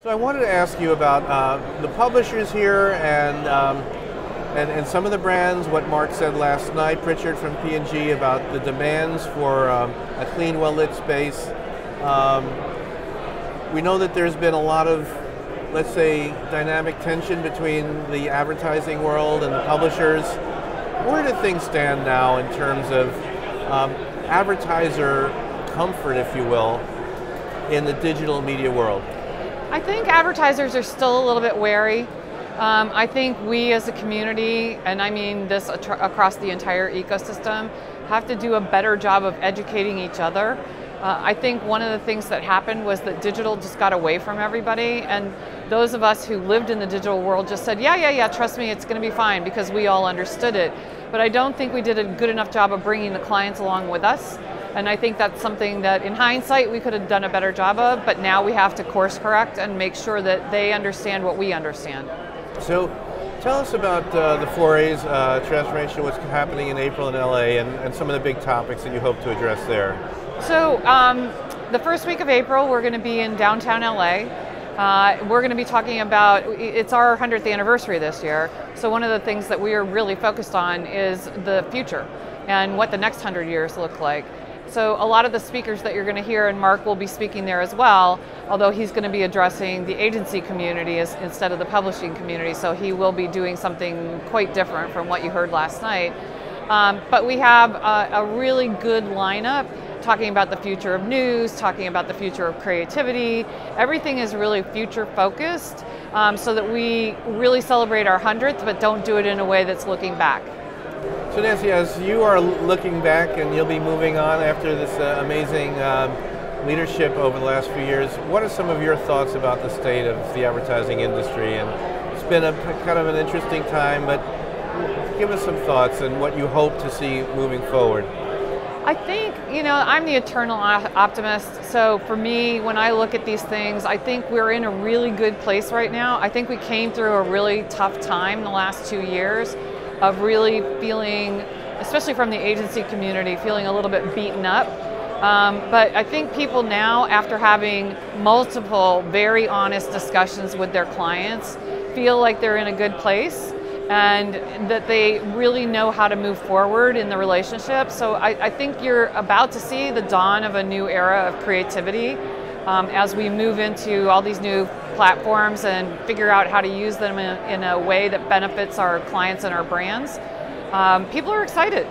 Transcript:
So I wanted to ask you about the publishers here and some of the brands, what Mark said last night, Pritchard from P&G, about the demands for a clean, well-lit space. We know that there's been a lot of, let's say, dynamic tension between the advertising world and the publishers. Where do things stand now in terms of advertiser comfort, if you will, in the digital media world? I think advertisers are still a little bit wary. I think we as a community, and I mean this across the entire ecosystem, have to do a better job of educating each other. I think one of the things that happened was that digital just got away from everybody, and those of us who lived in the digital world just said, yeah, trust me, it's going to be fine, because we all understood it. But I don't think we did a good enough job of bringing the clients along with us. And I think that's something that in hindsight we could have done a better job of, but now we have to course correct and make sure that they understand what we understand. So tell us about the forays, transformation, what's happening in April in LA, and some of the big topics that you hope to address there. So the first week of April we're going to be in downtown LA. We're going to be talking about, it's our 100th anniversary this year, so one of the things that we are really focused on is the future and what the next 100 years look like. So a lot of the speakers that you're going to hear, and Mark will be speaking there as well, although he's going to be addressing the agency community instead of the publishing community, so he will be doing something quite different from what you heard last night. But we have a really good lineup talking about the future of news, talking about the future of creativity. Everything is really future focused, so that we really celebrate our 100th, but don't do it in a way that's looking back. So Nancy, as you are looking back and you'll be moving on after this amazing leadership over the last few years, what are some of your thoughts about the state of the advertising industry? And it's been a kind of an interesting time, but give us some thoughts and what you hope to see moving forward. I think, I'm the eternal optimist, so for me, when I look at these things, I think we're in a really good place right now. I think we came through a really tough time in the last 2 years of really feeling, especially from the agency community, feeling a little bit beaten up. But I think people now, after having multiple very honest discussions with their clients, feel like they're in a good place and that they really know how to move forward in the relationship. So I think you're about to see the dawn of a new era of creativity as we move into all these new platforms and figure out how to use them in a way that benefits our clients and our brands. People are excited.